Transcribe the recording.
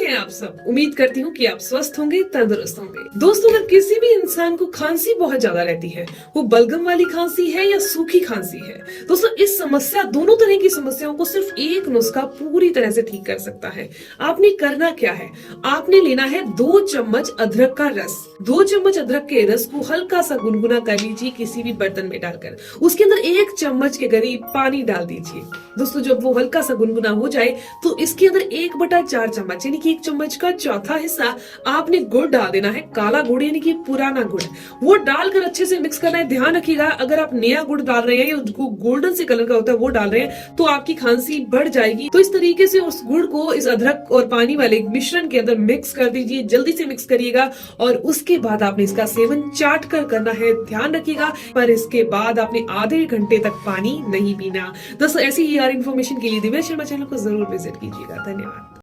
हैं आप सब? उम्मीद करती हूँ कि आप स्वस्थ होंगे, तंदुरुस्त होंगे। दोस्तों, अगर किसी भी इंसान को खांसी बहुत ज्यादा रहती है, वो बलगम वाली खांसी है या सूखी खांसी है, दोस्तों इस समस्या, दोनों तरह की समस्याओं को सिर्फ एक नुस्खा पूरी तरह से ठीक कर सकता है। आपने करना क्या है? आपने लेना है 2 चम्मच अदरक का रस। 2 चम्मच अदरक के रस को हल्का सा गुनगुना कर लीजिए किसी भी बर्तन में डालकर। उसके अंदर 1 चम्मच के करीब पानी डाल दीजिए। दोस्तों, जब वो हल्का सा गुनगुना हो जाए तो इसके अंदर 1/4 चम्मच यानी कि 1 चम्मच का चौथा हिस्सा आपने गुड़ डाल देना है। काला गुड़ यानी कि पुराना गुड़, वो डालकर अच्छे से मिक्स करना है। ध्यान रखिएगा, अगर आप नया गुड़ डाल रहे हैं या गोल्डन से कलर का होता है वो डाल रहे हैं तो आपकी खांसी बढ़ जाएगी। तो इस तरीके से उस गुड़ को इस अदरक और पानी वाले मिश्रण के अंदर मिक्स कर दीजिए। जल्दी से मिक्स करिएगा और उसके बाद आपने इसका सेवन चाट कर करना है। ध्यान रखिएगा, पर इसके बाद आपने आधे घंटे तक पानी नहीं पीना। दोस्तों, ऐसी ही यार इन्फॉर्मेशन के लिए दिव्या शर्मा चैनल को जरूर विजिट कीजिएगा। धन्यवाद।